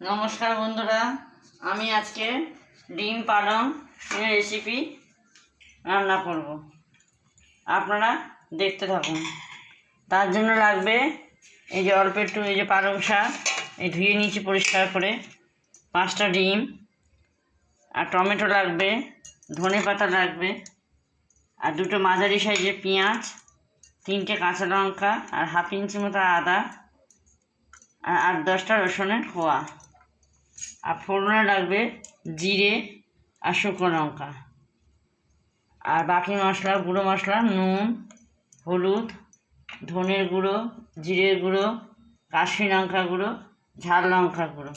নমস্কার বন্ধুরা, আমি আজকে ডিম পালং রেসিপি রান্না করব। আপনারা দেখতে থাকুন। তার জন্য লাগবে এই যে অল্প একটু এই যে পালং শাক, এই ধুয়ে নিয়েছি পরিষ্কার করে, 5টা ডিম, আর টমেটো লাগবে, ধনে পাতা লাগবে, আর 2টো মাঝারি সাইজের পেঁয়াজ, 3টে কাঁচা লঙ্কা, আর হাফ ইঞ্চি মতো আদা, আর 8-10টা রসুনের কোয়া। আর ফোড়নে লাগবে জিরে আর শুকনো লঙ্কা। আর বাকি মশলা, গুঁড়ো মশলা, নুন, হলুদ, ধনের গুঁড়ো, জিরের গুঁড়ো, কাশ্মীরি লঙ্কা গুঁড়ো, ঝাল লঙ্কা গুঁড়ো।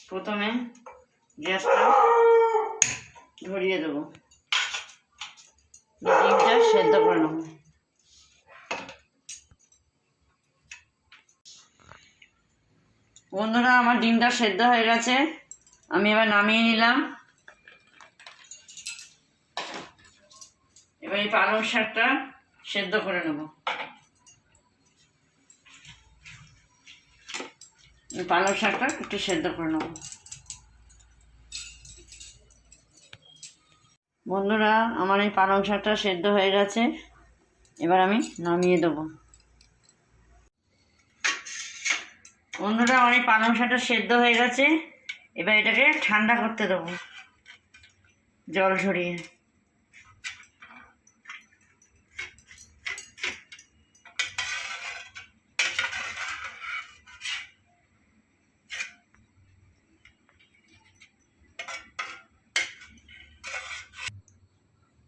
প্রথমে গ্যাসটা ধরিয়ে দেবো, ডিমটা সেদ্ধ করে নেব। বন্ধুরা, আমার ডিমটা সেদ্ধ হয়ে গেছে, আমি এবার নামিয়ে নিলাম। এবার এই পালং শাকটা সেদ্ধ করে নেব। পালং শাকটা একটু সেদ্ধ করে নেব। বন্ধুরা, আমার এই পালং শাকটা সেদ্ধ হয়ে গেছে, এবার আমি নামিয়ে দেবো। বন্ধুরা, আমার এই পালং শাকটা সেদ্ধ হয়ে গেছে, এবার এটাকে ঠান্ডা করতে দেবো জল ঝরিয়ে।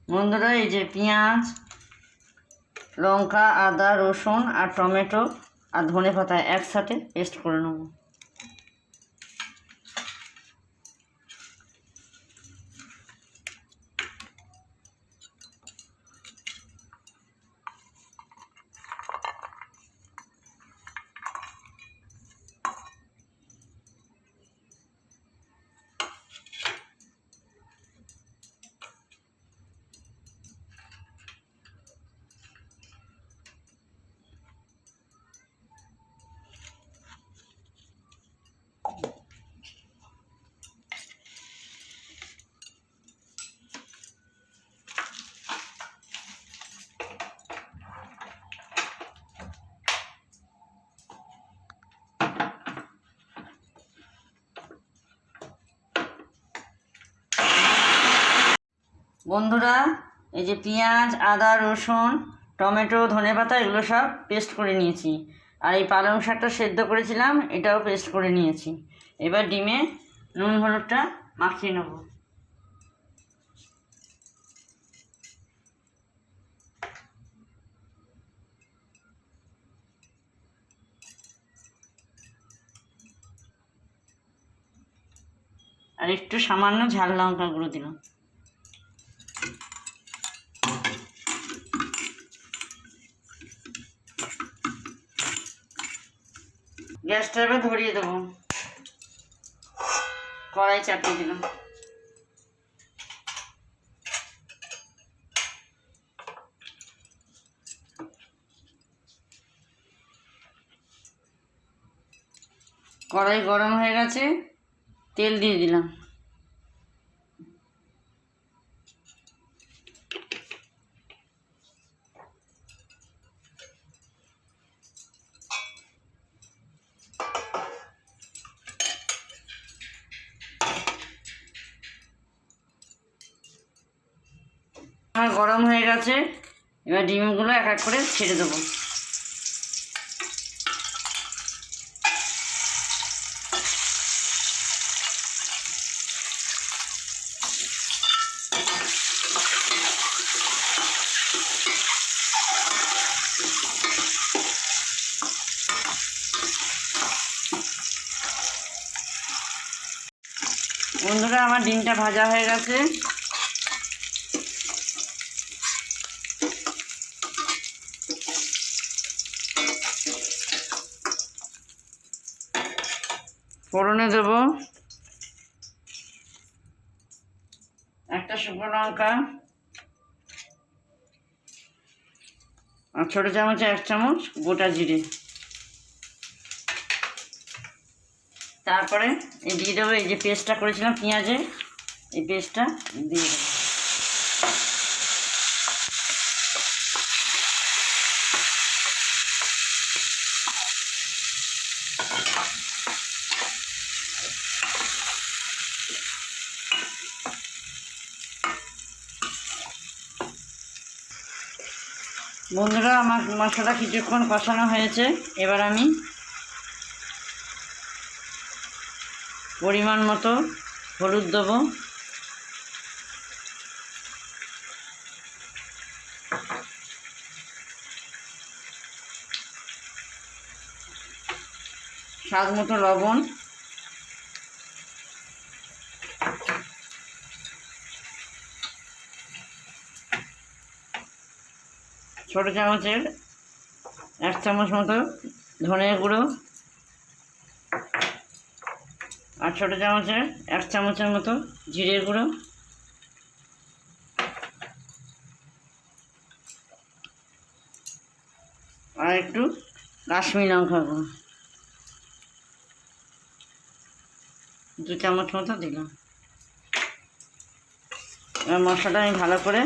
বন্ধুরা, এই যে পেঁয়াজ, লঙ্কা, আদা, রসুন আর টমেটো আর ধনে পাতা একসাথে পেস্ট করে নেব। বন্ধুরা, এই যে পেঁয়াজ, আদা, রসুন, টমেটো, ধনেপাতা এগুলো সব পেস্ট করে নিয়েছি, আর এই পালং শাকটা সেদ্ধ করেছিলাম এটাও পেস্ট করে নিয়েছি। এবার ডিমে নুন হলুদটা মাখিয়ে নেব। আর একটু সামান্য ঝাল লঙ্কা গুঁড়ো দিলাম। গ্যাসটা এবার ধরিয়ে দেবো, কড়াই চাপিয়ে দিলাম। কড়াই গরম হয়ে গেছে, তেল দিয়ে দিলাম। আমার গরম হয়ে গেছে, এবার ডিমগুলো এক এক করে ছেড়ে দেবো। বন্ধুরা, আমার ডিমটা ভাজা হয়ে গেছে, ফোড়নে দেব একটা শুকনো লঙ্কা, আর ছোটো চামচে 1 চামচ গোটা জিরে। তারপরে দিয়ে দেবো এই যে পেস্টটা করেছিলাম পেঁয়াজের, এই পেস্টটা দিয়ে দেবো। বন্ধুরা, আমার মশলা কিছুক্ষণ কষানো হয়েছে। এবার আমি পরিমাণ মতো হলুদ দেবো, স্বাদ মতো লবণ, ছোটো চামচের 1 চামচ মতো ধনের গুঁড়ো, আর ছোটো চামচের 1 চামচের মতো জিরের গুঁড়ো, আর একটু কাশ্মীরি লঙ্কা গুঁড়ো 2 চামচ মতো দিলাম। এবার মশলাটা আমি ভালো করে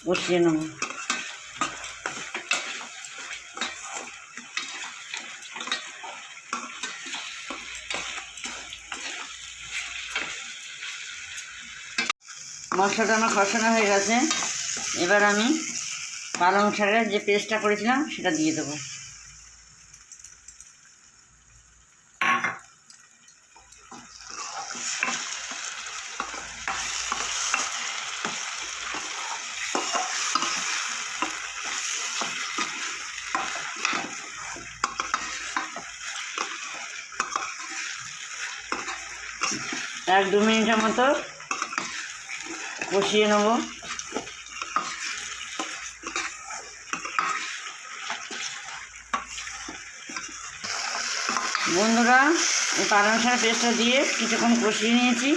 কষিয়ে নেব। মশলাটা আমার কষানো হয়ে গেছে। এবার আমি পালং শাকের যে পেস্টটা করেছিলাম সেটা দিয়ে দেবো। এক 2 মিনিটের মতো কষিয়ে নেব। বন্ধুরা, এই পালং শাকের পেস্টটা দিয়ে কিছুক্ষণ কষিয়ে নিয়েছি।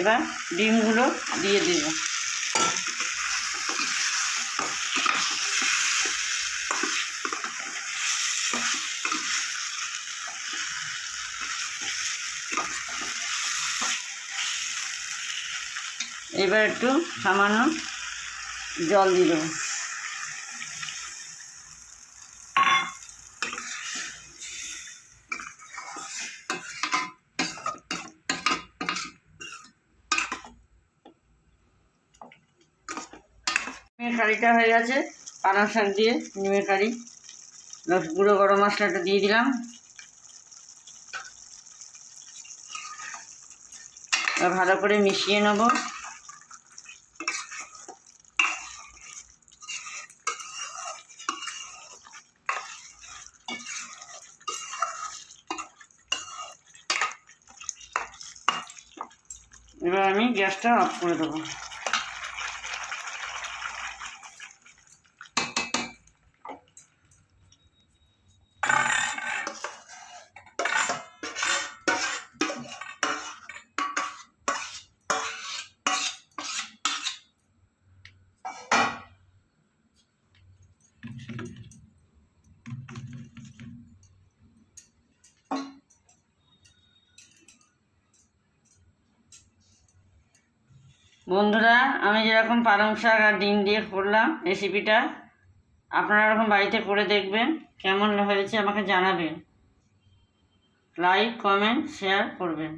এবার ডিমগুলো দিয়ে দেব। এবার একটু সামান্য জল দিয়ে দেবো। ডিমের কারিটা হয়ে গেছে, পালং শাক দিয়ে ডিমের কারি। গুঁড়ো গরম মশলাটা দিয়ে দিলাম। ভালো করে মিশিয়ে নেব। এবার আমি গ্যাসটা অফ করে দেবো। বন্ধুরা, আমি যেরকম পালং শাক আর ডিম দিয়ে করলাম রেসিপিটা, আপনারা এরকম বাড়িতে করে দেখবেন। কেমন হয়েছে আমাকে জানাবেন। লাইক, কমেন্ট, শেয়ার করবেন।